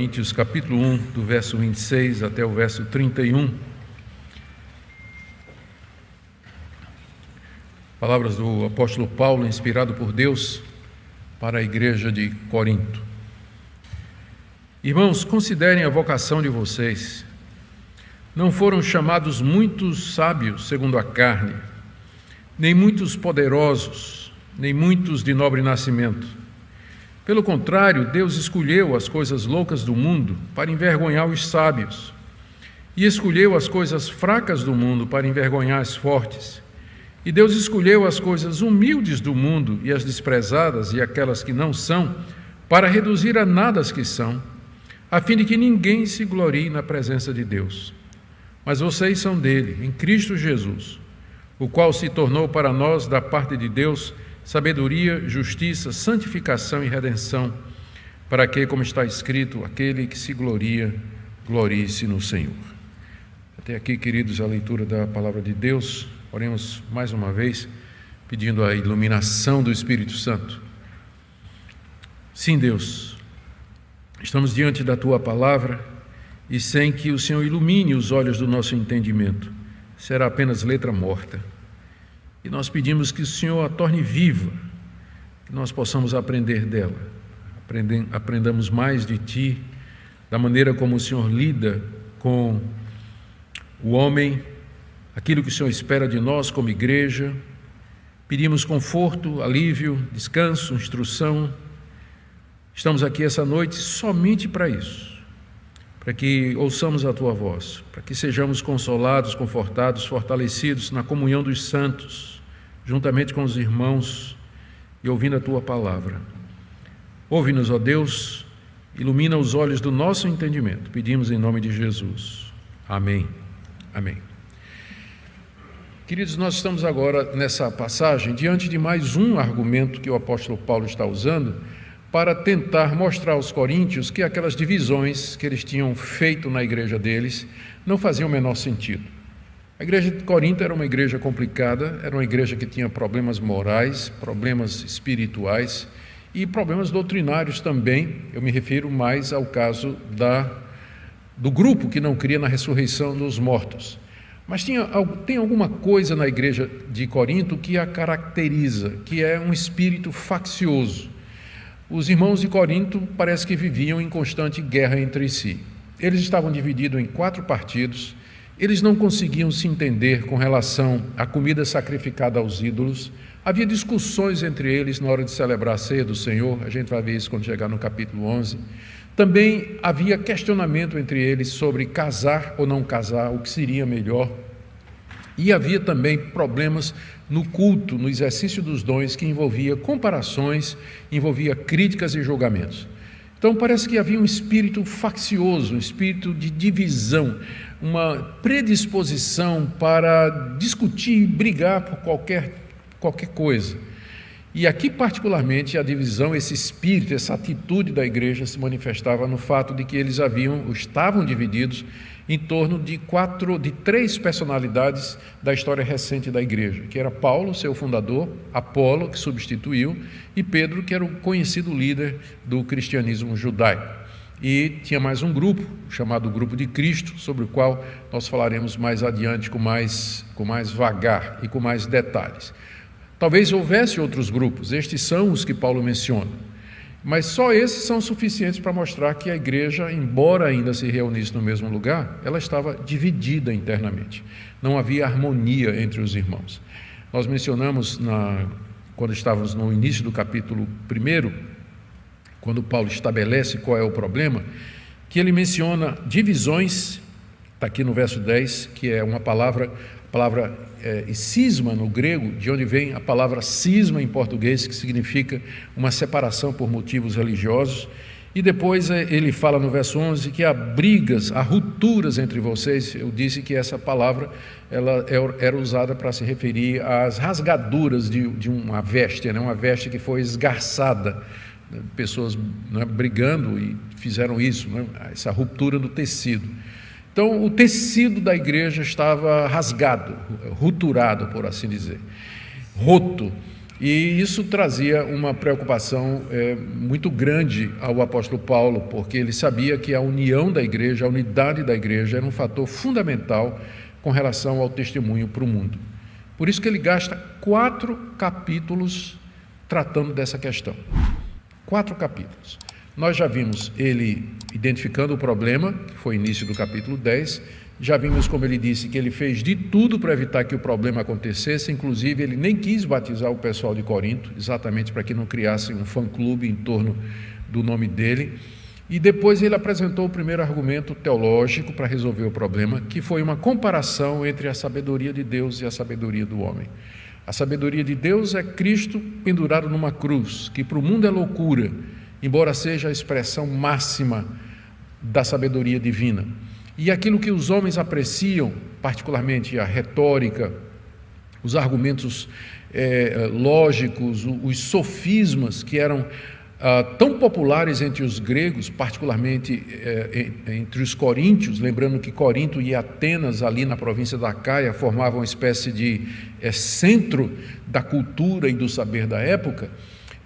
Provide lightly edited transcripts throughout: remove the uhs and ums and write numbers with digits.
Coríntios, capítulo 1, do verso 26 até o verso 31. Palavras do apóstolo Paulo, inspirado por Deus, para a igreja de Corinto. Irmãos, considerem a vocação de vocês. Não foram chamados muitos sábios segundo a carne, nem muitos poderosos, nem muitos de nobre nascimento. Pelo contrário, Deus escolheu as coisas loucas do mundo para envergonhar os sábios, e escolheu as coisas fracas do mundo para envergonhar as fortes. E Deus escolheu as coisas humildes do mundo e as desprezadas e aquelas que não são, para reduzir a nada as que são, a fim de que ninguém se glorie na presença de Deus. Mas vocês são dele, em Cristo Jesus, o qual se tornou para nós, da parte de Deus, sabedoria, justiça, santificação e redenção, para que, como está escrito, aquele que se gloria, glorie-se no Senhor. Até aqui, queridos, a leitura da palavra de Deus. Oremos mais uma vez, pedindo a iluminação do Espírito Santo. Sim, Deus, estamos diante da Tua palavra e sem que o Senhor ilumine os olhos do nosso entendimento, será apenas letra morta. E nós pedimos que o Senhor a torne viva, que nós possamos aprender dela, aprendamos mais de Ti, da maneira como o Senhor lida com o homem, aquilo que o Senhor espera de nós como igreja. Pedimos conforto, alívio, descanso, instrução. Estamos aqui essa noite somente para isso, para que ouçamos a Tua voz, para que sejamos consolados, confortados, fortalecidos na comunhão dos santos, juntamente com os irmãos e ouvindo a Tua palavra. Ouve-nos, ó Deus, ilumina os olhos do nosso entendimento. Pedimos em nome de Jesus. Amém. Amém. Queridos, nós estamos agora nessa passagem diante de mais um argumento que o apóstolo Paulo está usando para tentar mostrar aos coríntios que aquelas divisões que eles tinham feito na igreja deles não faziam o menor sentido. A igreja de Corinto era uma igreja complicada, era uma igreja que tinha problemas morais, problemas espirituais e problemas doutrinários também. Eu me refiro mais ao caso do grupo que não cria na ressurreição dos mortos. Mas tem alguma coisa na igreja de Corinto que a caracteriza, que é um espírito faccioso. Os irmãos de Corinto parece que viviam em constante guerra entre si. Eles estavam divididos em 4 partidos, eles não conseguiam se entender com relação à comida sacrificada aos ídolos. Havia discussões entre eles na hora de celebrar a ceia do Senhor, a gente vai ver isso quando chegar no capítulo 11. Também havia questionamento entre eles sobre casar ou não casar, o que seria melhor. E havia também problemas no culto, no exercício dos dons, que envolvia comparações, envolvia críticas e julgamentos. Então parece que havia um espírito faccioso, um espírito de divisão, uma predisposição para discutir e brigar por qualquer coisa. E aqui particularmente a divisão, esse espírito, essa atitude da igreja se manifestava no fato de que eles estavam divididos em torno de 3 personalidades da história recente da igreja, que era Paulo, seu fundador, Apolo, que substituiu, e Pedro, que era o conhecido líder do cristianismo judaico. E tinha mais um grupo, chamado Grupo de Cristo, sobre o qual nós falaremos mais adiante com mais vagar e com mais detalhes. Talvez houvesse outros grupos, estes são os que Paulo menciona, mas só esses são suficientes para mostrar que a igreja, embora ainda se reunisse no mesmo lugar, ela estava dividida internamente, não havia harmonia entre os irmãos. Nós mencionamos, quando estávamos no início do capítulo 1, quando Paulo estabelece qual é o problema, que ele menciona divisões, está aqui no verso 10, que é uma palavra cisma no grego, de onde vem a palavra cisma em português, que significa uma separação por motivos religiosos. E depois ele fala no verso 11 que há brigas, há rupturas entre vocês. Eu disse que essa palavra ela era usada para se referir às rasgaduras de uma veste, uma veste que foi esgarçada. Pessoas brigando e fizeram isso, essa ruptura do tecido. Então, o tecido da igreja estava rasgado, rupturado, por assim dizer, roto. E isso trazia uma preocupação muito grande ao apóstolo Paulo, porque ele sabia que a união da igreja, a unidade da igreja, era um fator fundamental com relação ao testemunho para o mundo. Por isso que ele gasta 4 capítulos tratando dessa questão. 4 capítulos. Nós já vimos ele identificando o problema, que foi o início do capítulo 10, já vimos, como ele disse, que ele fez de tudo para evitar que o problema acontecesse, inclusive ele nem quis batizar o pessoal de Corinto, exatamente para que não criasse um fã-clube em torno do nome dele. E depois ele apresentou o primeiro argumento teológico para resolver o problema, que foi uma comparação entre a sabedoria de Deus e a sabedoria do homem. A sabedoria de Deus é Cristo pendurado numa cruz, que para o mundo é loucura, embora seja a expressão máxima da sabedoria divina. E aquilo que os homens apreciam, particularmente a retórica, os argumentos lógicos, os sofismas que eram tão populares entre os gregos, particularmente entre os coríntios, lembrando que Corinto e Atenas, ali na província da Acaia, formavam uma espécie de centro da cultura e do saber da época.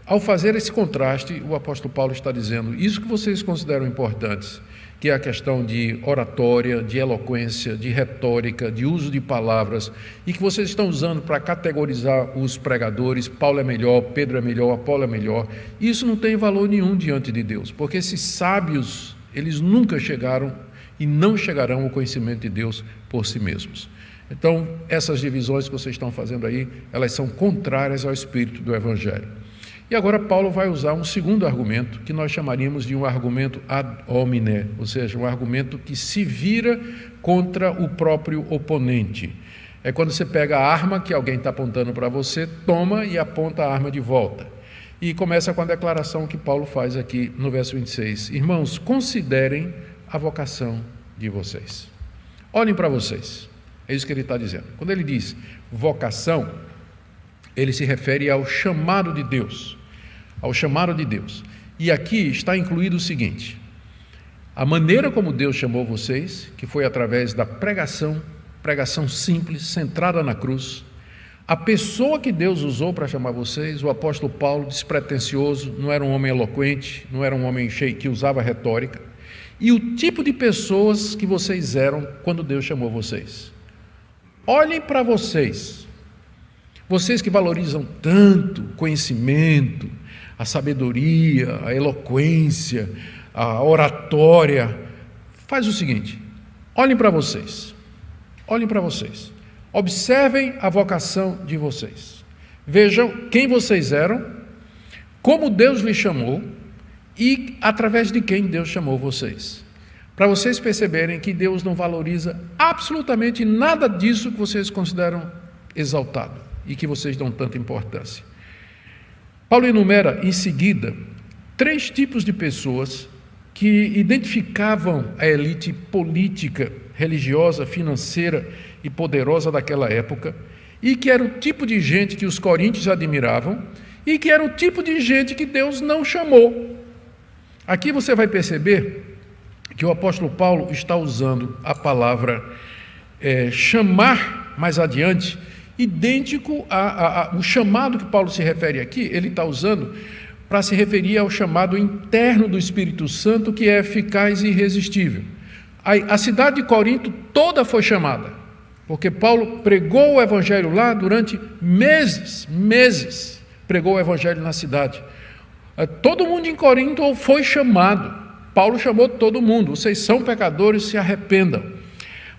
Ao fazer esse contraste, o apóstolo Paulo está dizendo, isso que vocês consideram importantes, que é a questão de oratória, de eloquência, de retórica, de uso de palavras, e que vocês estão usando para categorizar os pregadores, Paulo é melhor, Pedro é melhor, Apolo é melhor, isso não tem valor nenhum diante de Deus, porque esses sábios, eles nunca chegaram e não chegarão ao conhecimento de Deus por si mesmos. Então, essas divisões que vocês estão fazendo aí, elas são contrárias ao espírito do Evangelho. E agora Paulo vai usar um segundo argumento, que nós chamaríamos de um argumento ad hominem, ou seja, um argumento que se vira contra o próprio oponente. É quando você pega a arma que alguém está apontando para você, toma e aponta a arma de volta. E começa com a declaração que Paulo faz aqui no verso 26. Irmãos, considerem a vocação de vocês. Olhem para vocês. É isso que ele está dizendo. Quando ele diz vocação, ele se refere ao chamado de Deus. Ao chamado de Deus. E aqui está incluído o seguinte: a maneira como Deus chamou vocês, que foi através da pregação simples, centrada na cruz, a pessoa que Deus usou para chamar vocês, o apóstolo Paulo, despretensioso, não era um homem eloquente, não era um homem cheio que usava retórica, e o tipo de pessoas que vocês eram quando Deus chamou vocês. Olhem para vocês, vocês que valorizam tanto conhecimento, a sabedoria, a eloquência, a oratória. Faz o seguinte, olhem para vocês, observem a vocação de vocês, vejam quem vocês eram, como Deus lhes chamou e através de quem Deus chamou vocês, para vocês perceberem que Deus não valoriza absolutamente nada disso que vocês consideram exaltado e que vocês dão tanta importância. Paulo enumera em seguida 3 tipos de pessoas que identificavam a elite política, religiosa, financeira e poderosa daquela época, e que era o tipo de gente que os coríntios admiravam, e que era o tipo de gente que Deus não chamou. Aqui você vai perceber que o apóstolo Paulo está usando a palavra chamar mais adiante, idêntico ao chamado que Paulo se refere aqui, ele está usando para se referir ao chamado interno do Espírito Santo, que é eficaz e irresistível. A cidade de Corinto toda foi chamada, porque Paulo pregou o Evangelho lá durante meses, pregou o Evangelho na cidade. Todo mundo em Corinto foi chamado, Paulo chamou todo mundo, vocês são pecadores, se arrependam.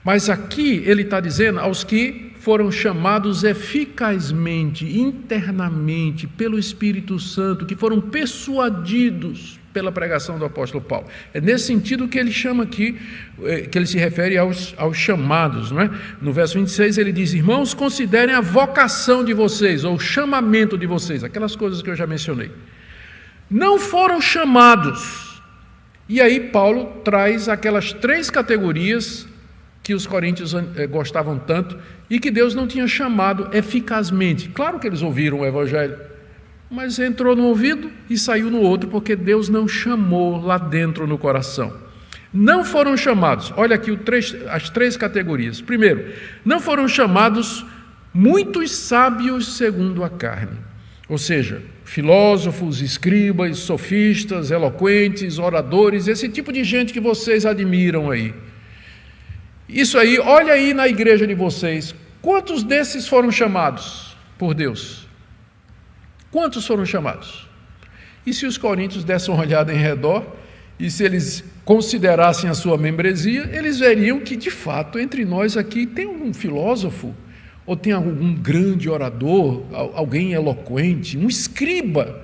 Mas aqui ele está dizendo aos que foram chamados eficazmente, internamente, pelo Espírito Santo, que foram persuadidos pela pregação do apóstolo Paulo. É nesse sentido que ele chama aqui, que ele se refere aos chamados, não é? No verso 26 ele diz, irmãos, considerem a vocação de vocês, ou o chamamento de vocês, aquelas coisas que eu já mencionei. Não foram chamados. E aí Paulo traz aquelas 3 categorias que os coríntios gostavam tanto e que Deus não tinha chamado eficazmente. Claro que eles ouviram o Evangelho, mas entrou no ouvido e saiu no outro, porque Deus não chamou lá dentro no coração. Não foram chamados, olha aqui as 3 categorias. Primeiro, não foram chamados muitos sábios segundo a carne. Ou seja, filósofos, escribas, sofistas, eloquentes, oradores, esse tipo de gente que vocês admiram aí. Isso aí, olha aí na igreja de vocês, quantos desses foram chamados por Deus? Quantos foram chamados? E se os coríntios dessem uma olhada em redor, e se eles considerassem a sua membresia, eles veriam que, de fato, entre nós aqui tem um filósofo, ou tem algum grande orador, alguém eloquente, um escriba,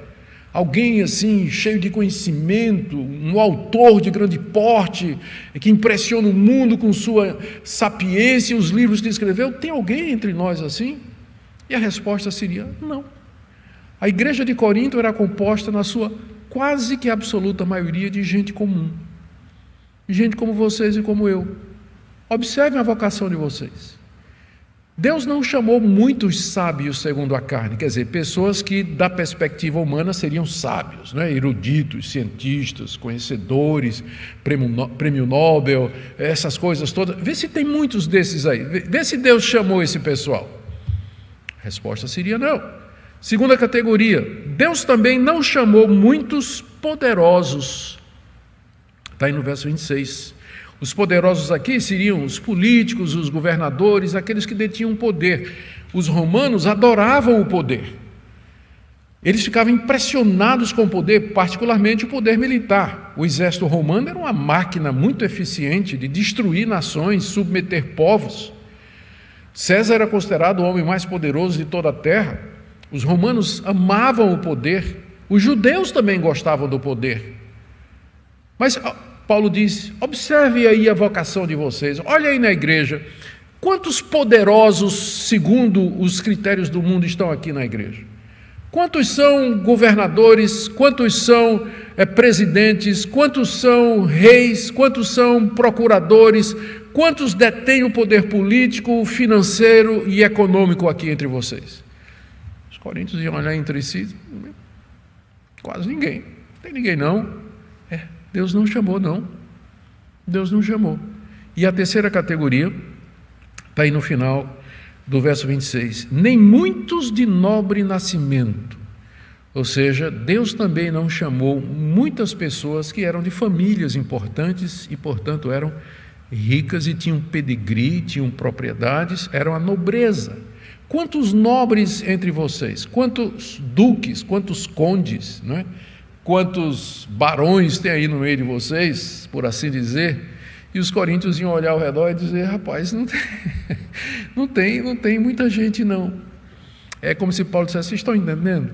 alguém assim, cheio de conhecimento, um autor de grande porte, que impressiona o mundo com sua sapiência e os livros que escreveu. Tem alguém entre nós assim? E a resposta seria não. A igreja de Corinto era composta na sua quase que absoluta maioria de gente comum, gente como vocês e como eu. Observem a vocação de vocês. Deus não chamou muitos sábios segundo a carne, quer dizer, pessoas que da perspectiva humana seriam sábios, né? Eruditos, cientistas, conhecedores, prêmio Nobel, essas coisas todas. Vê se tem muitos desses aí, vê se Deus chamou esse pessoal. A resposta seria não. Segunda categoria, Deus também não chamou muitos poderosos. Está aí no verso 26. Os poderosos aqui seriam os políticos, os governadores, aqueles que detinham poder. Os romanos adoravam o poder. Eles ficavam impressionados com o poder, particularmente o poder militar. O exército romano era uma máquina muito eficiente de destruir nações, submeter povos. César era considerado o homem mais poderoso de toda a terra. Os romanos amavam o poder. Os judeus também gostavam do poder. Mas Paulo diz, observe aí a vocação de vocês, olha aí na igreja, quantos poderosos, segundo os critérios do mundo, estão aqui na igreja? Quantos são governadores, quantos são presidentes, quantos são reis, quantos são procuradores, quantos detêm o poder político, financeiro e econômico aqui entre vocês? Os coríntios iam olhar entre si, quase ninguém, não tem ninguém não. Deus não chamou, não. Deus não chamou. E a terceira categoria, está aí no final do verso 26. Nem muitos de nobre nascimento. Ou seja, Deus também não chamou muitas pessoas que eram de famílias importantes e, portanto, eram ricas e tinham pedigree, tinham propriedades, eram a nobreza. Quantos nobres entre vocês? Quantos duques, quantos condes, não é? Quantos barões tem aí no meio de vocês, por assim dizer? E os coríntios iam olhar ao redor e dizer, rapaz, não tem muita gente não. É como se Paulo dissesse, vocês estão entendendo?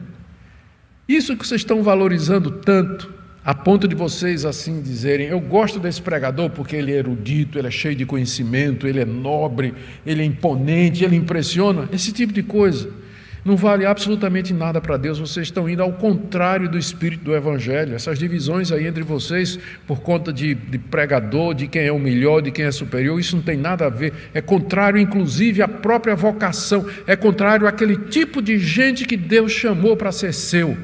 Isso que vocês estão valorizando tanto, a ponto de vocês assim dizerem, eu gosto desse pregador porque ele é erudito, ele é cheio de conhecimento, ele é nobre, ele é imponente, ele impressiona, esse tipo de coisa. Não vale absolutamente nada para Deus, vocês estão indo ao contrário do espírito do Evangelho. Essas divisões aí entre vocês, por conta de pregador, de quem é o melhor, de quem é superior, isso não tem nada a ver, é contrário inclusive à própria vocação, é contrário àquele tipo de gente que Deus chamou para ser seu.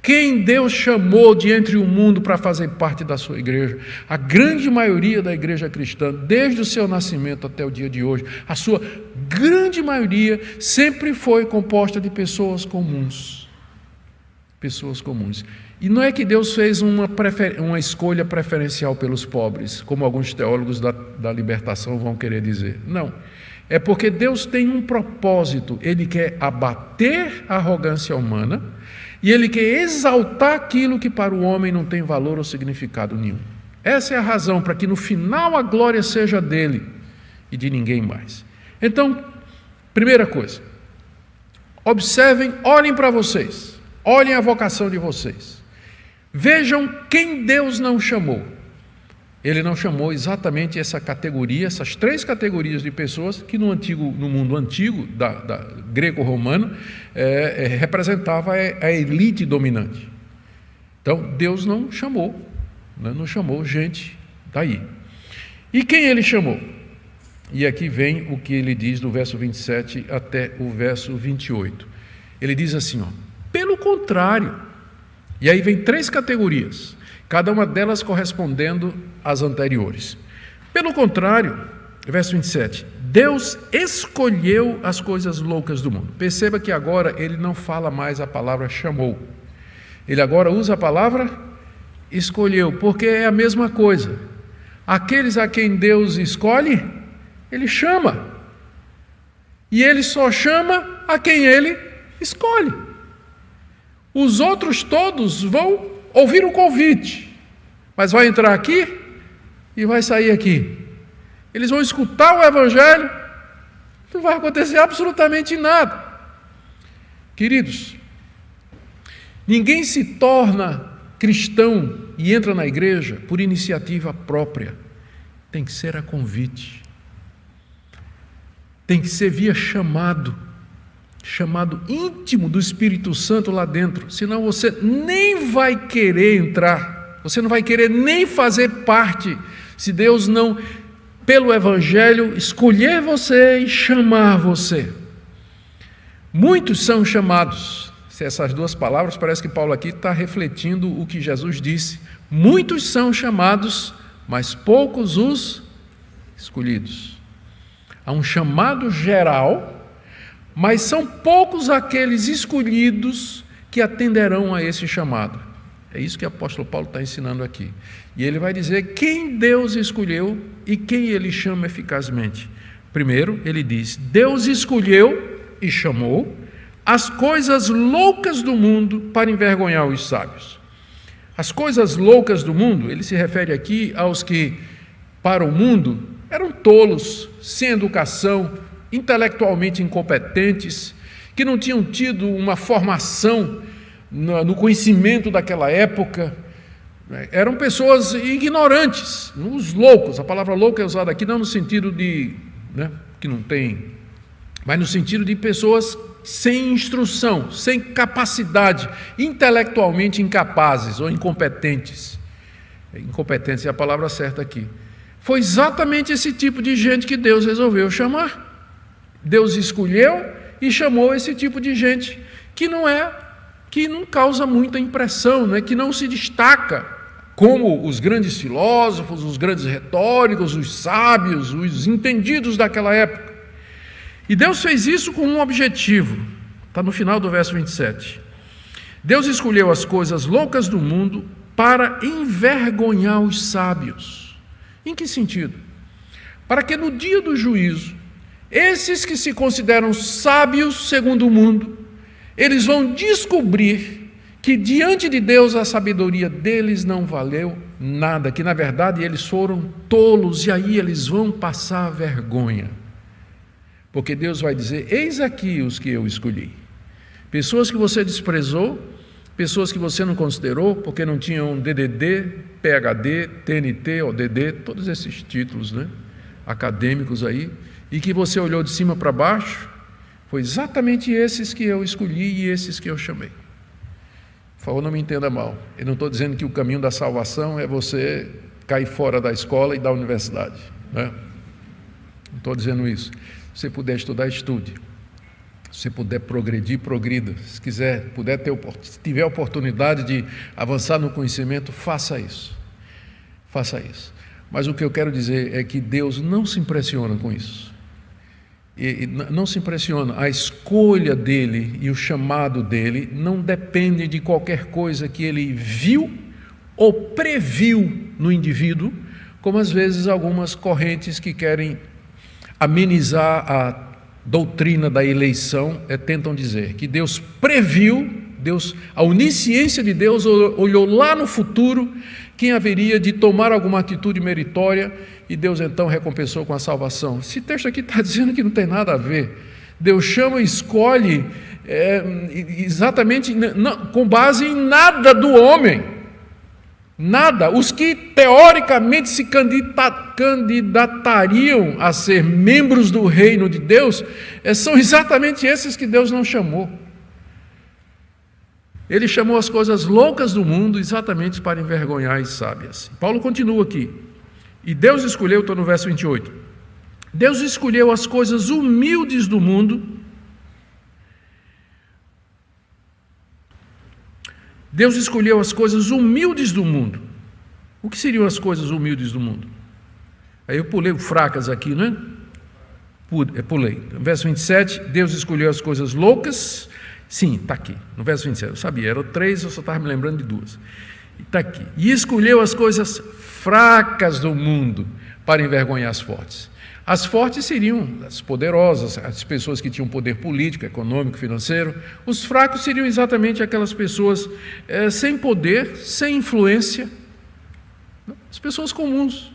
Quem Deus chamou de entre o mundo para fazer parte da sua igreja? A grande maioria da igreja cristã, desde o seu nascimento até o dia de hoje, a sua grande maioria sempre foi composta de pessoas comuns. Pessoas comuns. E não é que Deus fez uma escolha preferencial pelos pobres, como alguns teólogos da libertação vão querer dizer. Não. É porque Deus tem um propósito. Ele quer abater a arrogância humana e Ele quer exaltar aquilo que para o homem não tem valor ou significado nenhum. Essa é a razão para que no final a glória seja dele e de ninguém mais. Então, primeira coisa, observem, olhem para vocês, olhem a vocação de vocês. Vejam quem Deus não chamou. Ele não chamou exatamente essa categoria, essas três categorias de pessoas que no mundo antigo, da greco-romano, representava a elite dominante. Então, Deus não chamou, né? Não chamou gente daí. E quem Ele chamou? E aqui vem o que Ele diz do verso 27 até o verso 28. Ele diz assim, pelo contrário, e aí vem três categorias, cada uma delas correspondendo às anteriores. Pelo contrário, verso 27, Deus escolheu as coisas loucas do mundo. Perceba que agora ele não fala mais a palavra chamou. Ele agora usa a palavra escolheu, porque é a mesma coisa. Aqueles a quem Deus escolhe, ele chama. E ele só chama a quem ele escolhe. Os outros todos vão ouvir o convite, mas vai entrar aqui e vai sair aqui. Eles vão escutar o Evangelho, não vai acontecer absolutamente nada. Queridos, ninguém se torna cristão e entra na igreja por iniciativa própria. Tem que ser a convite. Tem que ser via chamado íntimo do Espírito Santo lá dentro. Senão você nem vai querer entrar. Você não vai querer nem fazer parte, se Deus não, pelo Evangelho, escolher você e chamar você. Muitos são chamados. Essas duas palavras, parece que Paulo aqui está refletindo o que Jesus disse. Muitos são chamados, mas poucos os escolhidos. Há um chamado geral, mas são poucos aqueles escolhidos que atenderão a esse chamado. É isso que o apóstolo Paulo está ensinando aqui. E ele vai dizer quem Deus escolheu e quem ele chama eficazmente. Primeiro, ele diz: Deus escolheu e chamou as coisas loucas do mundo para envergonhar os sábios. As coisas loucas do mundo, ele se refere aqui aos que, para o mundo, eram tolos, sem educação, intelectualmente incompetentes, que não tinham tido uma formação no conhecimento daquela época. Eram pessoas ignorantes, os loucos. A palavra louco é usada aqui não no sentido de, que não tem, mas no sentido de pessoas sem instrução, sem capacidade, intelectualmente incapazes ou incompetentes. Incompetência é a palavra certa aqui. Foi exatamente esse tipo de gente que Deus resolveu chamar. Deus escolheu e chamou esse tipo de gente que não causa muita impressão, que não se destaca como os grandes filósofos, os grandes retóricos, os sábios, os entendidos daquela época. E Deus fez isso com um objetivo. Está no final do verso 27. Deus escolheu as coisas loucas do mundo para envergonhar os sábios. Em que sentido? Para que no dia do juízo, esses que se consideram sábios segundo o mundo, eles vão descobrir que diante de Deus a sabedoria deles não valeu nada, que na verdade eles foram tolos, e aí eles vão passar vergonha. Porque Deus vai dizer: eis aqui os que eu escolhi. Pessoas que você desprezou, pessoas que você não considerou, porque não tinham DDD, PhD, TNT, ODD, todos esses títulos acadêmicos aí, e que você olhou de cima para baixo. Foi exatamente esses que eu escolhi e esses que eu chamei. Por favor, não me entenda mal. Eu não estou dizendo que o caminho da salvação é você cair fora da escola e da universidade. Não estou dizendo isso. Se você puder estudar, estude. Se você puder progredir, progrida. Se tiver oportunidade de avançar no conhecimento, faça isso. Faça isso. Mas o que eu quero dizer é que Deus não se impressiona com isso. E não se impressiona. A escolha dele e o chamado dele não depende de qualquer coisa que ele viu ou previu no indivíduo, como às vezes algumas correntes que querem amenizar a doutrina da eleição tentam dizer que Deus previu, a onisciência de Deus olhou lá no futuro quem haveria de tomar alguma atitude meritória e Deus então recompensou com a salvação. Esse texto aqui está dizendo que não tem nada a ver. Deus chama e escolhe exatamente com base em nada do homem. Nada. Os que teoricamente se candidatariam a ser membros do reino de Deus são exatamente esses que Deus não chamou. Ele chamou as coisas loucas do mundo exatamente para envergonhar as sábias. Paulo continua aqui. E Deus escolheu, estou no verso 28. Deus escolheu as coisas humildes do mundo. Deus escolheu as coisas humildes do mundo. O que seriam as coisas humildes do mundo? Aí eu pulei o fracas aqui, Pulei. No verso 27, Deus escolheu as coisas loucas. Sim, está aqui. No verso 27, eu sabia, eram 3, eu só estava me lembrando de 2. Está aqui. E escolheu as coisas fracas do mundo para envergonhar as fortes. As fortes seriam as poderosas, as pessoas que tinham poder político, econômico, financeiro. Os fracos seriam exatamente aquelas pessoas sem poder, sem influência. As pessoas comuns,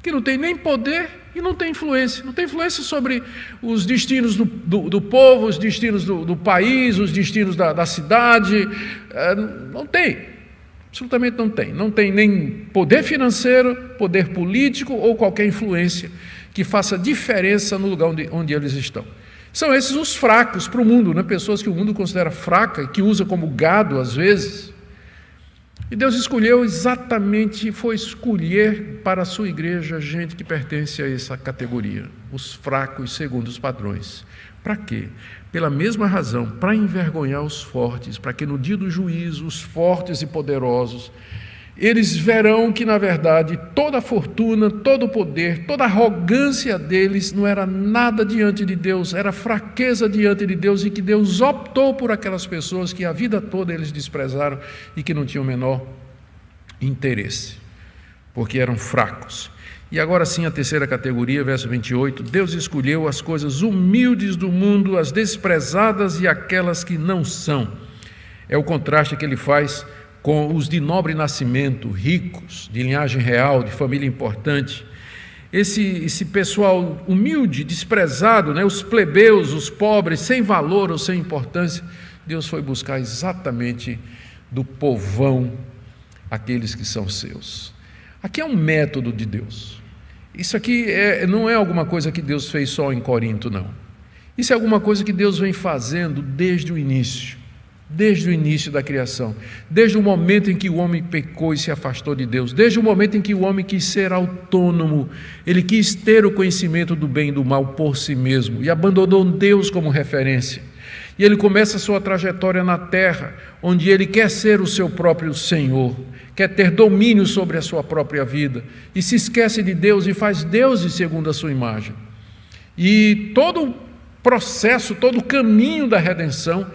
que não têm nem poder e não têm influência. Não têm influência sobre os destinos do povo, os destinos do país, os destinos da cidade. Não tem. Absolutamente não tem. Não tem nem poder financeiro, poder político ou qualquer influência que faça diferença no lugar onde eles estão. São esses os fracos para o mundo, né? Pessoas que o mundo considera fraca e que usa como gado às vezes. E Deus escolheu exatamente, foi escolher para a sua igreja gente que pertence a essa categoria, os fracos segundo os padrões. Para quê? Pela mesma razão, para envergonhar os fortes, para que no dia do juízo, os fortes e poderosos, eles verão que, na verdade, toda a fortuna, todo o poder, toda a arrogância deles não era nada diante de Deus, era fraqueza diante de Deus, e que Deus optou por aquelas pessoas que a vida toda eles desprezaram e que não tinham o menor interesse, porque eram fracos. E agora sim, a terceira categoria, verso 28, Deus escolheu as coisas humildes do mundo, as desprezadas e aquelas que não são. É o contraste que ele faz com os de nobre nascimento, ricos, de linhagem real, de família importante. Esse pessoal humilde, desprezado, né? Os plebeus, os pobres, sem valor ou sem importância, Deus foi buscar exatamente do povão aqueles que são seus. Aqui é um método de Deus. Isso aqui não é alguma coisa que Deus fez só em Corinto, não. Isso é alguma coisa que Deus vem fazendo desde o início da criação, desde o momento em que o homem pecou e se afastou de Deus, desde o momento em que o homem quis ser autônomo, ele quis ter o conhecimento do bem e do mal por si mesmo e abandonou Deus como referência. E ele começa a sua trajetória na terra, onde ele quer ser o seu próprio Senhor, quer ter domínio sobre a sua própria vida, e se esquece de Deus e faz deuses segundo a sua imagem. E todo o processo, todo o caminho da redenção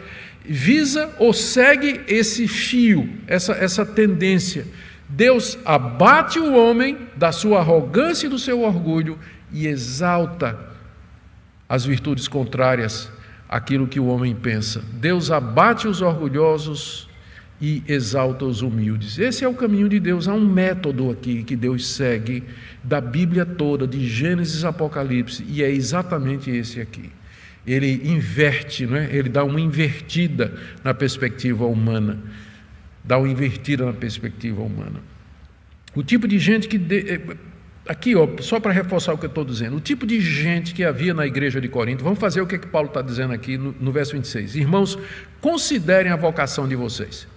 visa ou segue esse fio, essa tendência. Deus abate o homem da sua arrogância e do seu orgulho e exalta as virtudes contrárias àquilo que o homem pensa. Deus abate os orgulhosos e exalta os humildes. Esse é o caminho de Deus. Há um método aqui que Deus segue da Bíblia toda, de Gênesis a Apocalipse, e é exatamente esse aqui. Ele inverte, não é? Ele dá uma invertida na perspectiva humana. O tipo de gente que... Aqui, só para reforçar o que eu estou dizendo, o tipo de gente que havia na igreja de Corinto, vamos fazer o que Paulo está dizendo aqui no verso 26. Irmãos, considerem a vocação de vocês.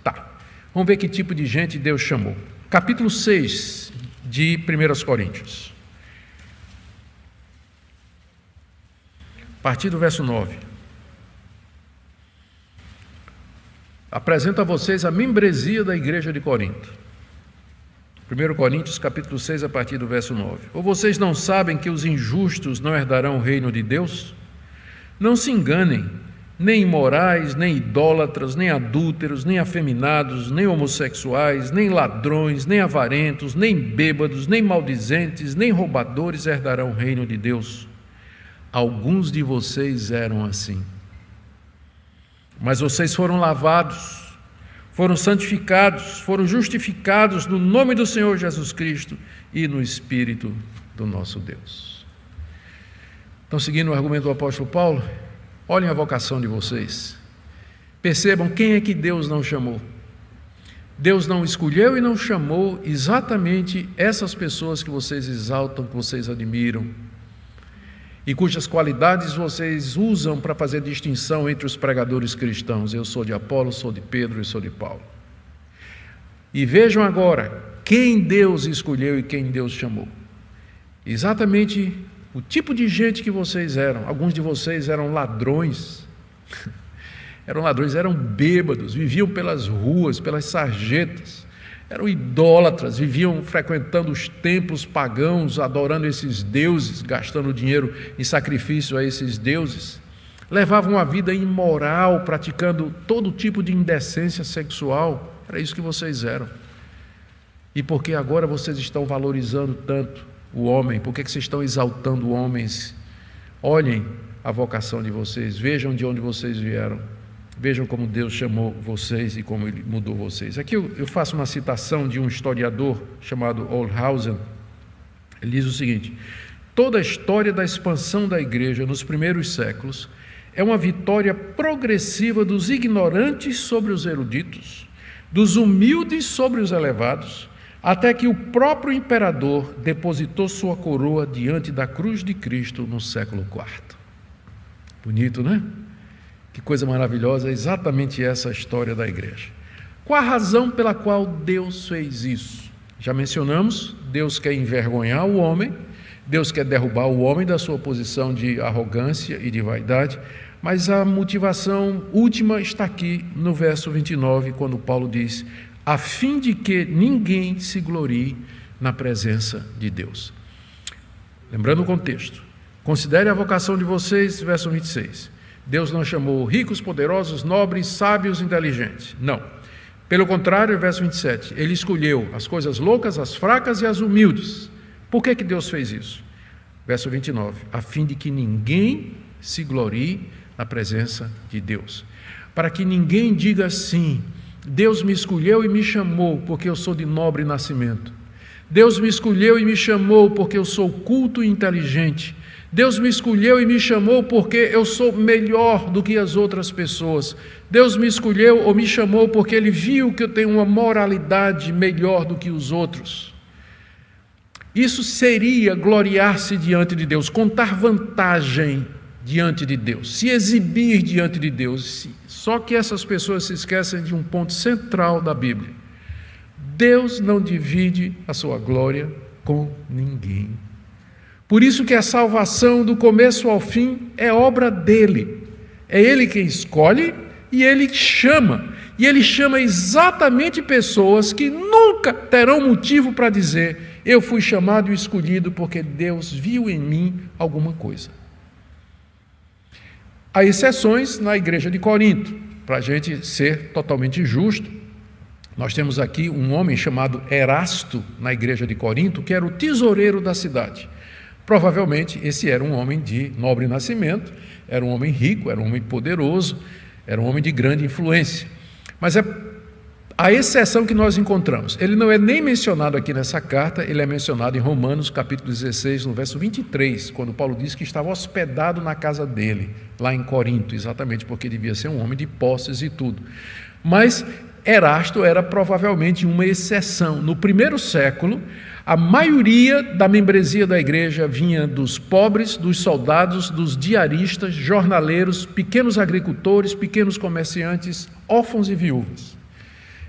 Vamos ver que tipo de gente Deus chamou. Capítulo 6 de 1 Coríntios. A partir do verso 9. Apresento a vocês a membresia da igreja de Corinto. 1 Coríntios, capítulo 6, a partir do verso 9. Ou vocês não sabem que os injustos não herdarão o reino de Deus? Não se enganem, nem imorais, nem idólatras, nem adúlteros, nem afeminados, nem homossexuais, nem ladrões, nem avarentos, nem bêbados, nem maldizentes, nem roubadores herdarão o reino de Deus. Alguns de vocês eram assim. Mas vocês foram lavados, foram santificados, foram justificados no nome do Senhor Jesus Cristo e no Espírito do nosso Deus. Então, seguindo o argumento do apóstolo Paulo, olhem a vocação de vocês. Percebam quem é que Deus não chamou. Deus não escolheu e não chamou exatamente essas pessoas que vocês exaltam, que vocês admiram, e cujas qualidades vocês usam para fazer distinção entre os pregadores cristãos. Eu sou de Apolo, sou de Pedro e sou de Paulo. E vejam agora quem Deus escolheu e quem Deus chamou. Exatamente o tipo de gente que vocês eram. Alguns de vocês eram ladrões. Eram bêbados, viviam pelas ruas, pelas sarjetas. eram idólatras, viviam frequentando os templos pagãos, adorando esses deuses, gastando dinheiro em sacrifício a esses deuses. Levavam uma vida imoral, praticando todo tipo de indecência sexual. Era isso que vocês eram. E por que agora vocês estão valorizando tanto o homem? Por que vocês estão exaltando homens? Olhem a vocação de vocês, vejam de onde vocês vieram, vejam como Deus chamou vocês e como Ele mudou vocês. Aqui eu faço uma citação de um historiador chamado Olshausen. Ele diz o seguinte: toda a história da expansão da igreja nos primeiros séculos é uma vitória progressiva dos ignorantes sobre os eruditos, dos humildes sobre os elevados, até que o próprio imperador depositou sua coroa diante da cruz de Cristo no século IV. Bonito, né? Que coisa maravilhosa, é exatamente essa a história da igreja. Qual a razão pela qual Deus fez isso? Já mencionamos, Deus quer envergonhar o homem, Deus quer derrubar o homem da sua posição de arrogância e de vaidade, mas a motivação última está aqui no verso 29, quando Paulo diz: a fim de que ninguém se glorie na presença de Deus. Lembrando o contexto, considere a vocação de vocês, verso 26. Deus não chamou ricos, poderosos, nobres, sábios, inteligentes. Não. Pelo contrário, verso 27, Ele escolheu as coisas loucas, as fracas e as humildes. Por que Deus fez isso? Verso 29, a fim de que ninguém se glorie na presença de Deus. Para que ninguém diga assim: Deus me escolheu e me chamou porque eu sou de nobre nascimento. Deus me escolheu e me chamou porque eu sou culto e inteligente. Deus me escolheu e me chamou porque eu sou melhor do que as outras pessoas. Deus me escolheu ou me chamou porque Ele viu que eu tenho uma moralidade melhor do que os outros. Isso seria gloriar-se diante de Deus, contar vantagem diante de Deus, se exibir diante de Deus. Só que essas pessoas se esquecem de um ponto central da Bíblia: Deus não divide a sua glória com ninguém. Por isso que a salvação do começo ao fim é obra dele. É Ele quem escolhe e Ele chama. E Ele chama exatamente pessoas que nunca terão motivo para dizer: eu fui chamado e escolhido porque Deus viu em mim alguma coisa. Há exceções na igreja de Corinto. Para a gente ser totalmente justo, nós temos aqui um homem chamado Erasto na igreja de Corinto, que era o tesoureiro da cidade. Provavelmente esse era um homem de nobre nascimento, era um homem rico, era um homem poderoso, era um homem de grande influência. Mas é a exceção que nós encontramos. Ele não é nem mencionado aqui nessa carta, ele é mencionado em Romanos capítulo 16, no verso 23, quando Paulo diz que estava hospedado na casa dele, lá em Corinto, exatamente porque devia ser um homem de posses e tudo. Mas Erasto era provavelmente uma exceção. No primeiro século, a maioria da membresia da igreja vinha dos pobres, dos soldados, dos diaristas, jornaleiros, pequenos agricultores, pequenos comerciantes, órfãos e viúvas.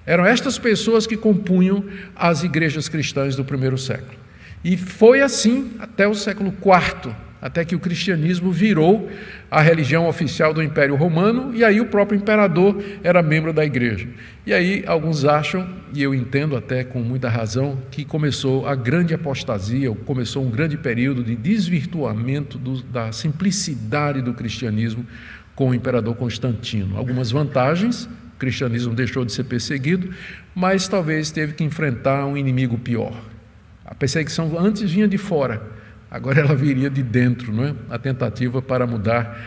Eram estas pessoas que compunham as igrejas cristãs do primeiro século. E foi assim até o século IV, até que o cristianismo virou a religião oficial do Império Romano, e aí o próprio imperador era membro da igreja. E aí alguns acham, e eu entendo até com muita razão, que começou a grande apostasia, começou um grande período de desvirtuamento da simplicidade do cristianismo com o imperador Constantino. Algumas vantagens: o cristianismo deixou de ser perseguido, mas talvez teve que enfrentar um inimigo pior. A perseguição antes vinha de fora, agora ela viria de dentro, não é? A tentativa para mudar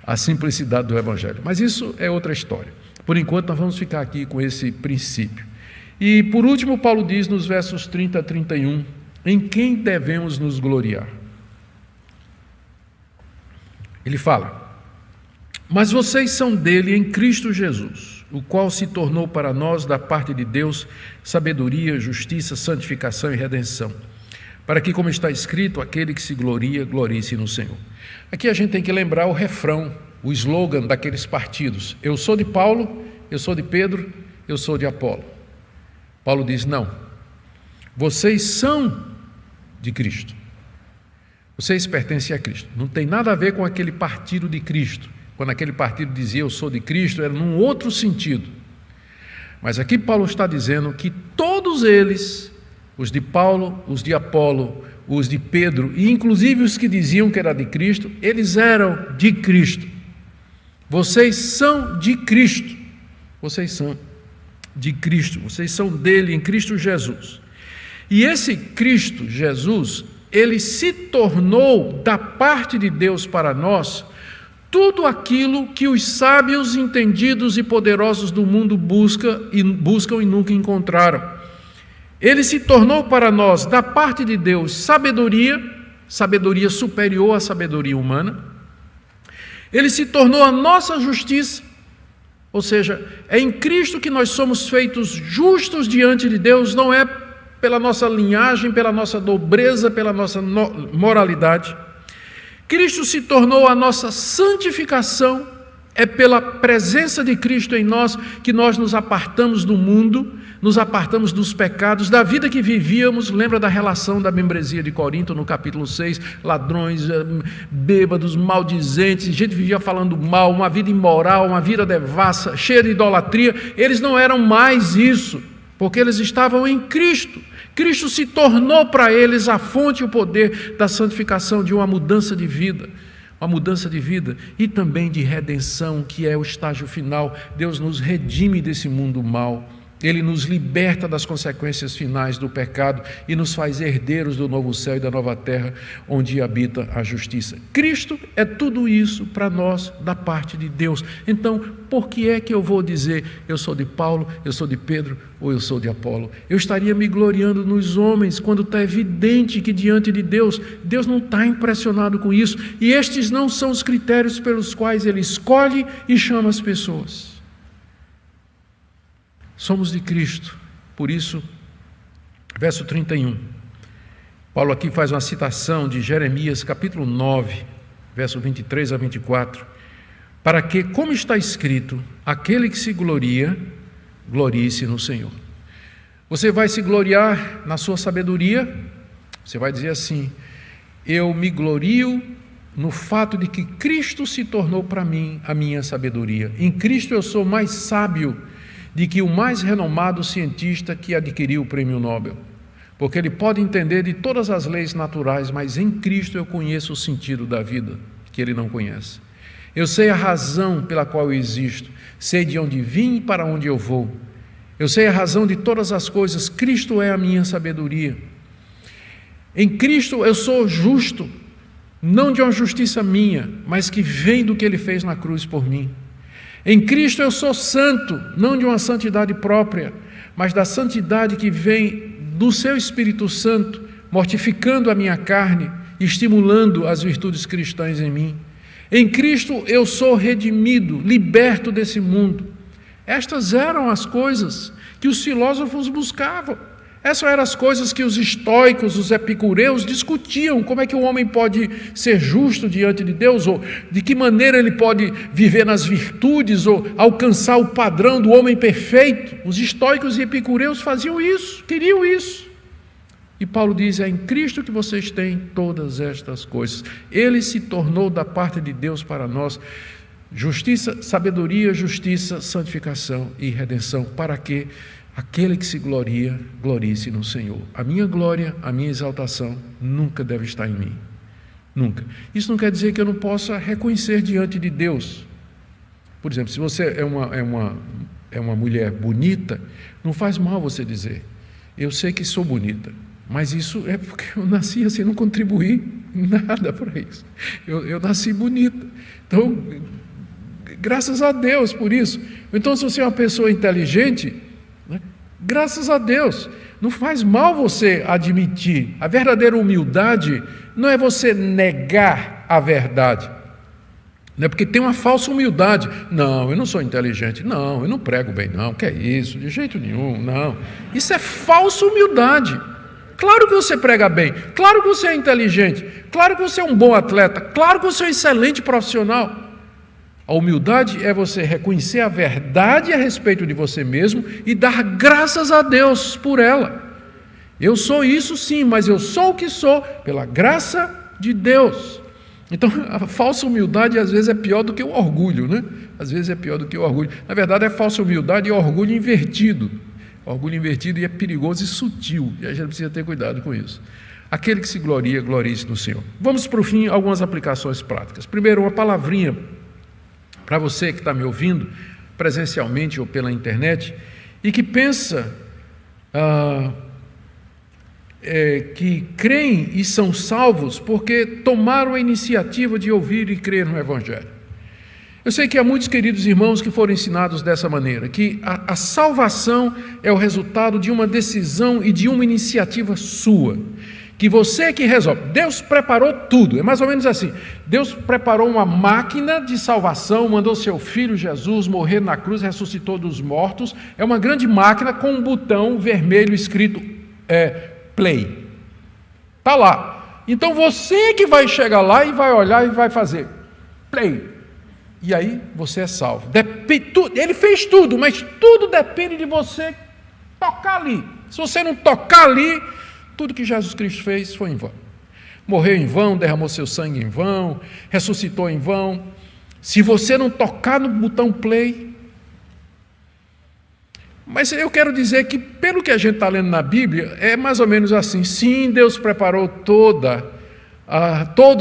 a simplicidade do Evangelho. Mas isso é outra história. Por enquanto, nós vamos ficar aqui com esse princípio. E, por último, Paulo diz nos versos 30 a 31, em quem devemos nos gloriar. Ele fala: mas vocês são dele em Cristo Jesus, o qual se tornou para nós, da parte de Deus, sabedoria, justiça, santificação e redenção, para que, como está escrito, aquele que se gloria, glorie-se no Senhor. Aqui a gente tem que lembrar o refrão, o slogan daqueles partidos: eu sou de Paulo, eu sou de Pedro, eu sou de Apolo. Paulo diz: não, vocês são de Cristo, vocês pertencem a Cristo. Não tem nada a ver com aquele partido de Cristo. Quando aquele partido dizia eu sou de Cristo, era num outro sentido. Mas aqui Paulo está dizendo que todos todos eles, os de Paulo, os de Apolo, os de Pedro, e inclusive os que diziam que era de Cristo, eles eram de Cristo. Vocês são de Cristo. Vocês são de Cristo. Vocês são dele em Cristo Jesus. E esse Cristo Jesus, ele se tornou da parte de Deus para nós tudo aquilo que os sábios, entendidos e poderosos do mundo buscam e nunca encontraram. Ele se tornou para nós, da parte de Deus, sabedoria superior à sabedoria humana. Ele se tornou a nossa justiça, ou seja, é em Cristo que nós somos feitos justos diante de Deus, não é pela nossa linhagem, pela nossa nobreza, pela nossa moralidade. Cristo se tornou a nossa santificação, é pela presença de Cristo em nós que nós nos apartamos do mundo, nos apartamos dos pecados, da vida que vivíamos. Lembra da relação da membresia de Corinto no capítulo 6, ladrões, bêbados, maldizentes, gente vivia falando mal, uma vida imoral, uma vida devassa, cheia de idolatria. Eles não eram mais isso, porque eles estavam em Cristo. Cristo se tornou para eles a fonte e o poder da santificação, de uma mudança de vida. Uma mudança de vida e também de redenção, que é o estágio final. Deus nos redime desse mundo mau. Ele nos liberta das consequências finais do pecado e nos faz herdeiros do novo céu e da nova terra, onde habita a justiça. Cristo é tudo isso para nós, da parte de Deus. Então, por que é que eu vou dizer, eu sou de Paulo, eu sou de Pedro ou eu sou de Apolo? Eu estaria me gloriando nos homens, quando está evidente que diante de Deus, Deus não está impressionado com isso. E estes não são os critérios pelos quais Ele escolhe e chama as pessoas. Somos de Cristo, por isso, verso 31, Paulo aqui faz uma citação de Jeremias capítulo 9, verso 23 a 24, para que, como está escrito, aquele que se gloria, glorie-se no Senhor. Você vai se gloriar na sua sabedoria? Você vai dizer assim: eu me glorio no fato de que Cristo se tornou para mim a minha sabedoria. Em Cristo eu sou mais sábio de que o mais renomado cientista que adquiriu o prêmio Nobel, porque ele pode entender de todas as leis naturais, mas em Cristo eu conheço o sentido da vida que ele não conhece. Eu sei a razão pela qual eu existo, sei de onde vim e para onde eu vou. Eu sei a razão de todas as coisas. Cristo é a minha sabedoria. Em Cristo eu sou justo, não de uma justiça minha, mas que vem do que Ele fez na cruz por mim. Em Cristo eu sou santo, não de uma santidade própria, mas da santidade que vem do Seu Espírito Santo, mortificando a minha carne, estimulando as virtudes cristãs em mim. Em Cristo eu sou redimido, liberto desse mundo. Estas eram as coisas que os filósofos buscavam. Essas eram as coisas que os estoicos, os epicureus discutiam. Como é que o homem pode ser justo diante de Deus? Ou de que maneira ele pode viver nas virtudes ou alcançar o padrão do homem perfeito? Os estoicos e epicureus faziam isso, queriam isso. E Paulo diz, é em Cristo que vocês têm todas estas coisas. Ele se tornou da parte de Deus para nós justiça, sabedoria, justiça, santificação e redenção, para que aquele que se gloria, glorie-se no Senhor. A minha glória, a minha exaltação nunca deve estar em mim. Nunca. Isso não quer dizer que eu não possa reconhecer diante de Deus. Por exemplo, se você é uma mulher bonita, não faz mal você dizer, eu sei que sou bonita, mas isso é porque eu nasci assim, não contribuí nada para isso. Eu nasci bonita. Então, graças a Deus por isso. Então, se você é uma pessoa inteligente, graças a Deus, não faz mal você admitir. A verdadeira humildade não é você negar a verdade. Não é porque tem uma falsa humildade. Não, eu não sou inteligente. Não, eu não prego bem, não. Que é isso? De jeito nenhum, não. Isso é falsa humildade. Claro que você prega bem. Claro que você é inteligente. Claro que você é um bom atleta. Claro que você é um excelente profissional. A humildade é você reconhecer a verdade a respeito de você mesmo e dar graças a Deus por ela. Eu sou isso sim, mas eu sou o que sou pela graça de Deus. Então, a falsa humildade às vezes é pior do que o orgulho, né? Às vezes é pior do que o orgulho. Na verdade, é falsa humildade e orgulho invertido. Orgulho invertido e é perigoso e sutil, e a gente precisa ter cuidado com isso. Aquele que se gloria, glorie-se no Senhor. Vamos para o fim, algumas aplicações práticas. Primeiro, uma palavrinha para você que está me ouvindo, presencialmente ou pela internet, e que pensa que creem e são salvos porque tomaram a iniciativa de ouvir e crer no Evangelho. Eu sei que há muitos queridos irmãos que foram ensinados dessa maneira, que a salvação é o resultado de uma decisão e de uma iniciativa sua, que você que resolve. Deus preparou tudo, é mais ou menos assim. Deus preparou uma máquina de salvação, mandou seu Filho Jesus morrer na cruz, ressuscitou dos mortos. É uma grande máquina com um botão vermelho escrito play. Está lá. Então você que vai chegar lá e vai olhar e vai fazer play. E aí você é salvo. Ele fez tudo, mas tudo depende de você tocar ali. Se você não tocar ali, tudo que Jesus Cristo fez foi em vão. Morreu em vão, derramou seu sangue em vão, ressuscitou em vão. Se você não tocar no botão play. Mas eu quero dizer que, pelo que a gente está lendo na Bíblia, é mais ou menos assim. Sim, Deus preparou todo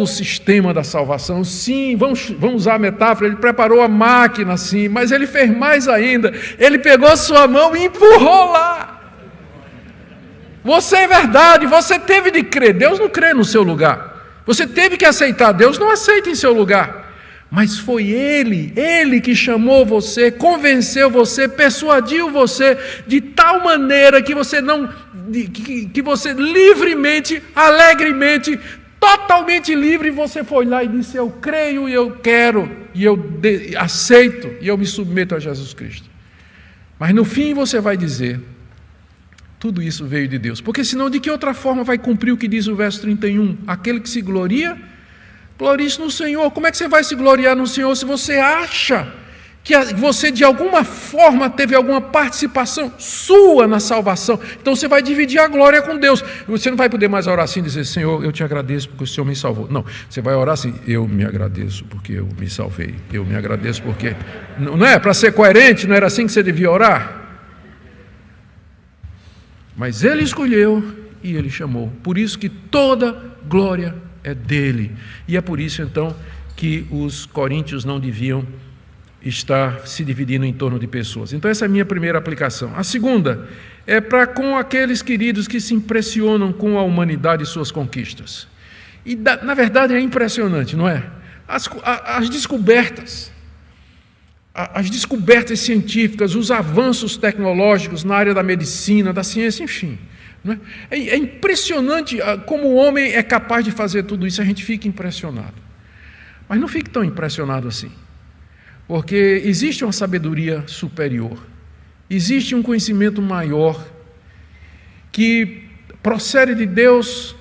o sistema da salvação. Sim, vamos usar a metáfora, Ele preparou a máquina, sim, mas Ele fez mais ainda. Ele pegou a sua mão e empurrou lá. Você é verdade, você teve de crer. Deus não crê no seu lugar. Você teve que aceitar. Deus não aceita em seu lugar. Mas foi Ele que chamou você, convenceu você, persuadiu você de tal maneira que você que você livremente, alegremente, totalmente livre, você foi lá e disse: eu creio e eu quero, e eu aceito, e eu me submeto a Jesus Cristo. Mas no fim você vai dizer: tudo isso veio de Deus. Porque senão de que outra forma vai cumprir o que diz o verso 31? Aquele que se gloria, glorie-se no Senhor. Como é que você vai se gloriar no Senhor se você acha que você de alguma forma teve alguma participação sua na salvação? Então você vai dividir a glória com Deus. Você não vai poder mais orar assim e dizer: Senhor, eu te agradeço porque o Senhor me salvou. Não, você vai orar assim: eu me agradeço porque eu me salvei. Eu me agradeço porque... Não é? Para ser coerente, não era assim que você devia orar? Mas Ele escolheu e Ele chamou. Por isso que toda glória é dele. E é por isso então que os coríntios não deviam estar se dividindo em torno de pessoas. Então essa é a minha primeira aplicação. A segunda é para com aqueles queridos que se impressionam com a humanidade e suas conquistas. E na verdade é impressionante, não é? As descobertas científicas, os avanços tecnológicos na área da medicina, da ciência, enfim. Não é? É impressionante como o homem é capaz de fazer tudo isso, a gente fica impressionado. Mas não fique tão impressionado assim, porque existe uma sabedoria superior, existe um conhecimento maior, que procede de Deus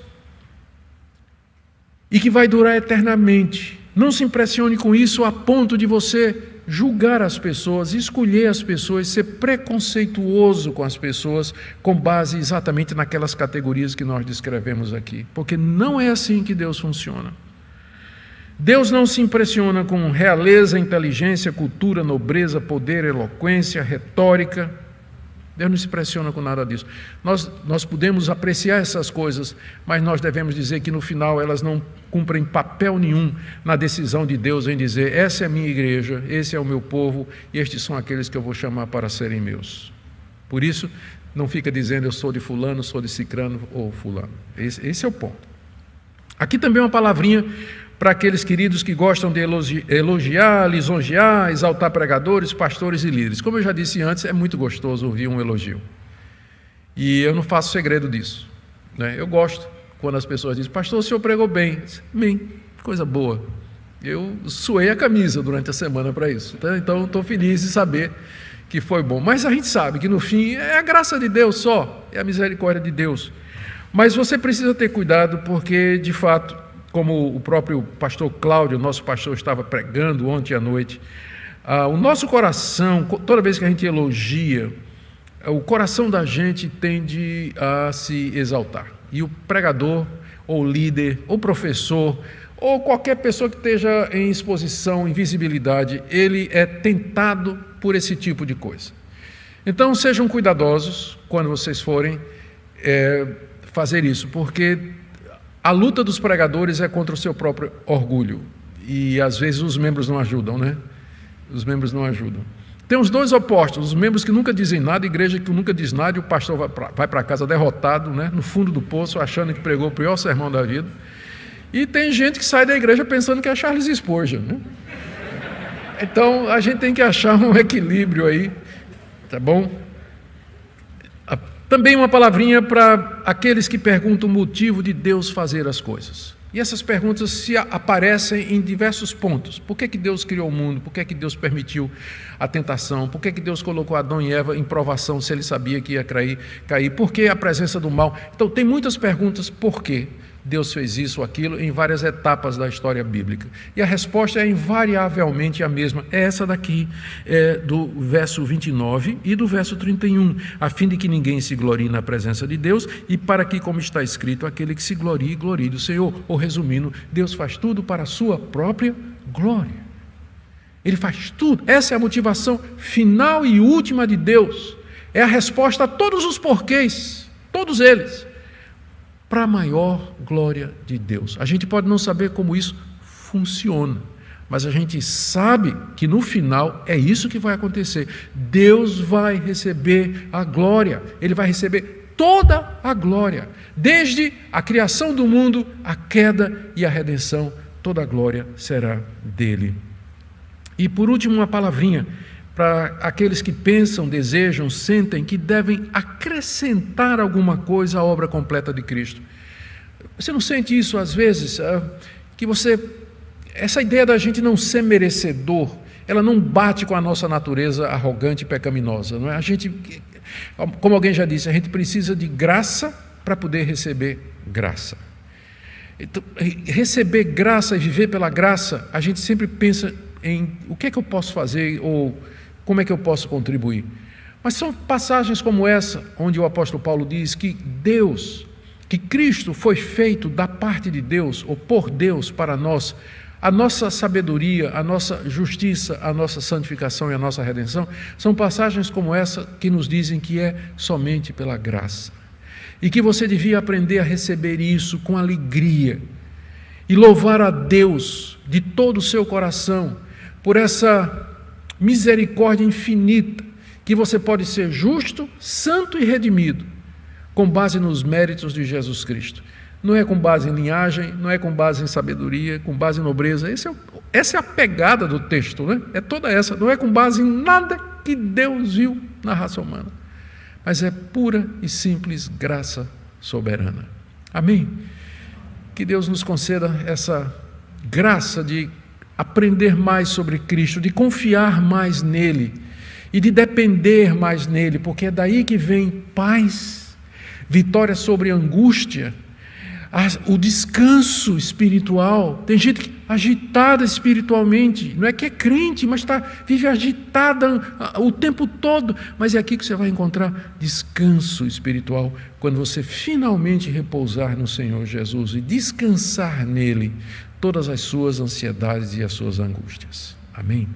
e que vai durar eternamente. Não se impressione com isso a ponto de você julgar as pessoas, escolher as pessoas, ser preconceituoso com as pessoas, com base exatamente naquelas categorias que nós descrevemos aqui. Porque não é assim que Deus funciona. Deus não se impressiona com realeza, inteligência, cultura, nobreza, poder, eloquência, retórica. Deus não se impressiona com nada disso. Nós podemos apreciar essas coisas, mas nós devemos dizer que no final elas não cumprem papel nenhum na decisão de Deus em dizer: essa é a minha igreja, esse é o meu povo, e estes são aqueles que eu vou chamar para serem meus. Por isso, não fica dizendo: eu sou de fulano, sou de cicrano ou fulano. Esse é o ponto. Aqui também uma palavrinha para aqueles queridos que gostam de elogiar, lisonjear, exaltar pregadores, pastores e líderes. Como eu já disse antes, é muito gostoso ouvir um elogio. E eu não faço segredo disso, né? Eu gosto quando as pessoas dizem: pastor, o senhor pregou bem. Bem, coisa boa. Eu suei a camisa durante a semana para isso. Então estou feliz de saber que foi bom. Mas a gente sabe que no fim é a graça de Deus só, é a misericórdia de Deus. Mas você precisa ter cuidado, porque de fato, como o próprio pastor Cláudio, nosso pastor, estava pregando ontem à noite, o nosso coração, toda vez que a gente elogia, o coração da gente tende a se exaltar. E o pregador, ou líder, ou professor, ou qualquer pessoa que esteja em exposição, em visibilidade, ele é tentado por esse tipo de coisa. Então sejam cuidadosos quando vocês forem fazer isso, porque a luta dos pregadores é contra o seu próprio orgulho, e às vezes os membros não ajudam, né? Os membros não ajudam. Tem os dois opostos, os membros que nunca dizem nada, a igreja que nunca diz nada, e o pastor vai para casa derrotado, né? No fundo do poço, achando que pregou o pior sermão da vida. E tem gente que sai da igreja pensando que é Charles Spurgeon, né? Então a gente tem que achar um equilíbrio aí, tá bom? Também uma palavrinha para aqueles que perguntam o motivo de Deus fazer as coisas. E essas perguntas se aparecem em diversos pontos. Por que Deus criou o mundo? Por que Deus permitiu a tentação? Por que Deus colocou Adão e Eva em provação se ele sabia que ia cair? Por que a presença do mal? Então tem muitas perguntas por quê Deus fez isso ou aquilo em várias etapas da história bíblica. E a resposta é invariavelmente a mesma. É essa daqui, do verso 29 e do verso 31. A fim de que ninguém se glorie na presença de Deus, e para que, como está escrito, aquele que se glorie, glorie do Senhor. Ou resumindo, Deus faz tudo para a sua própria glória. Ele faz tudo. Essa é a motivação final e última de Deus. É a resposta a todos os porquês, todos eles, para a maior glória de Deus. A gente pode não saber como isso funciona, mas a gente sabe que no final é isso que vai acontecer. Deus vai receber a glória, Ele vai receber toda a glória, desde a criação do mundo, a queda e a redenção, toda a glória será dele. E por último, uma palavrinha para aqueles que pensam, desejam, sentem que devem acrescentar alguma coisa à obra completa de Cristo. Você não sente isso às vezes? Essa ideia da gente não ser merecedor, ela não bate com a nossa natureza arrogante e pecaminosa, não é? A gente, como alguém já disse, a gente precisa de graça para poder receber graça. Então, receber graça e viver pela graça, a gente sempre pensa em o que é que eu posso fazer ou como é que eu posso contribuir? Mas são passagens como essa, onde o apóstolo Paulo diz que Cristo foi feito da parte de Deus, ou por Deus para nós, a nossa sabedoria, a nossa justiça, a nossa santificação e a nossa redenção, são passagens como essa que nos dizem que é somente pela graça. E que você devia aprender a receber isso com alegria e louvar a Deus de todo o seu coração por essa misericórdia infinita, que você pode ser justo, santo e redimido, com base nos méritos de Jesus Cristo. Não é com base em linhagem, não é com base em sabedoria, com base em nobreza. Essa é a pegada do texto, né? É toda essa. Não é com base em nada que Deus viu na raça humana, mas é pura e simples graça soberana. Amém? Que Deus nos conceda essa graça de aprender mais sobre Cristo, de confiar mais nele e de depender mais nele, porque é daí que vem paz, vitória sobre a angústia, o descanso espiritual. Tem gente agitada espiritualmente, não é que é crente, mas vive agitada o tempo todo, mas é aqui que você vai encontrar descanso espiritual, quando você finalmente repousar no Senhor Jesus e descansar nele todas as suas ansiedades e as suas angústias. Amém?